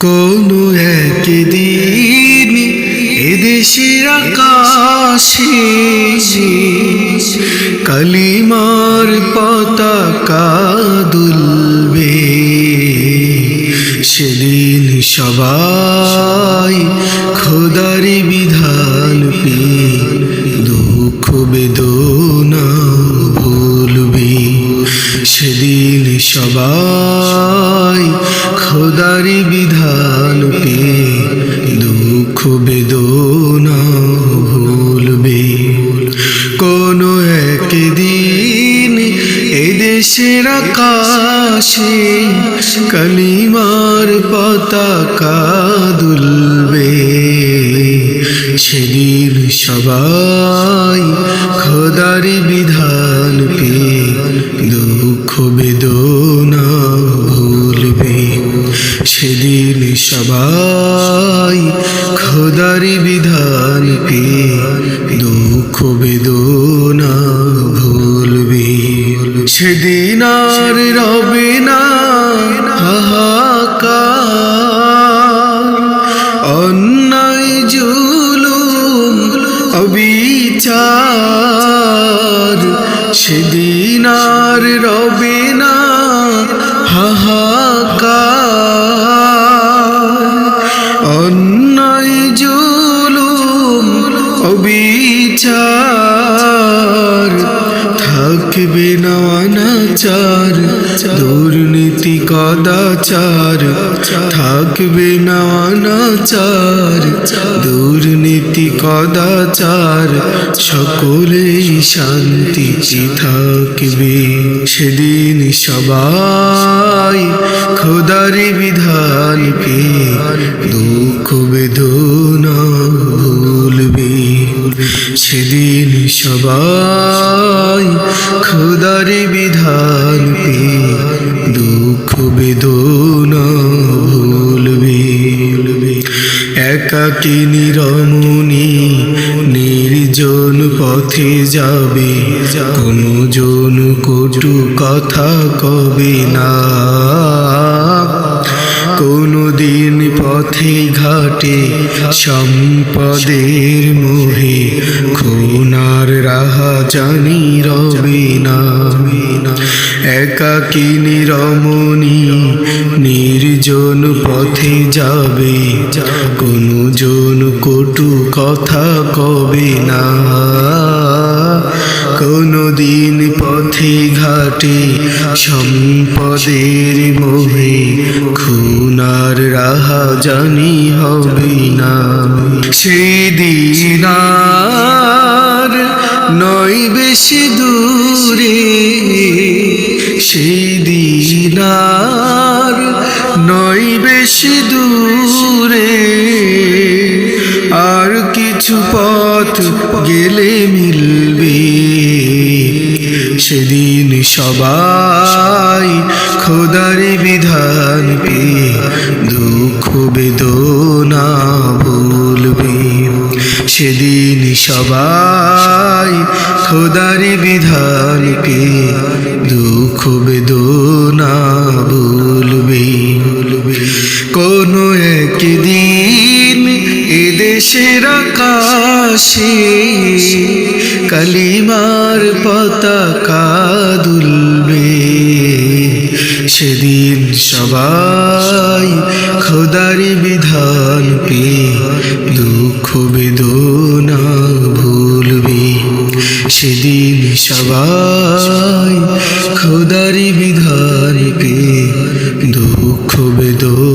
কোনো একদিন এদেশের আকাশে কালিমার পতাকা দুলবে। সেদিন সবাই খোদার বিধান পেয়ে দুঃখ বেদনা ভুলবে। সেদিন সবাই খোদার বিধান পেয়ে দুঃখ বেদনা ভুলবে। কোনো একদিন এদেশের আকাশে কালিমার পতাকা দুলবে। সেদিন সবাই খোদার বিধান পেয়ে দুঃখ বেদনা ভুলবে। সেদিন সবাই খোদার বিধান পেয়ে দুঃখ বেদনা ভুলবে। সেদিন আর রবে না হাহাকার, অন্যায় জুলুম অবিচার। সেদিন আর রবে না হাহাকার, অন্যায় জুলুম অবিচার। থাকবে না অনাচার দুর্নীতি কদাচার, থাকবে না অনাচার দুর্নীতি কদাচার। সকলেই শান্তিতে থাকবে। সেদিন সবাই খোদার বিধান পেয়ে দুঃখ বেদনা ভুলবে। সেদিন সবাই খোদার বিধান পেয়ে দুঃখ বেদনা ভুলবে। একাকিনী রমণী নির্জন পথে যাবে, কোনো জন কটু কথা কবে না। কোনো দিন পথে ঘাটে সম্পদের মোহে খুনার রাহা জানি রবে না। একাকিনী রমণী নির্জন পথে যাবে, কোনো জন কটু কথা কবে না। কোনো দিন পথে ঘাটে সম্পদের মোহে খুনার রাহা জানি হবে না। সেদিন আর নয় বেশি দূরে, সেদিন আর নয় বেশি দূরে। আর কিছু পথ গেলে মিলবে। সেদিন সবাই খোদার বিধান পেয়ে দুঃখ বেদনা ভুলবে। সেদিন সবাই খোদার বিধান পেয়ে দুঃখ বেদনা ভুলবে। কোনো একদিন এদেশের আকাশে কালিমার পতাকা দুলবে। সেদিন সবাই খোদার বিধান পেয়ে দুঃখ বেদনা ভুলবে। সেদিন সবাই খোদার বিধান পেয়ে দুঃখ বেদনা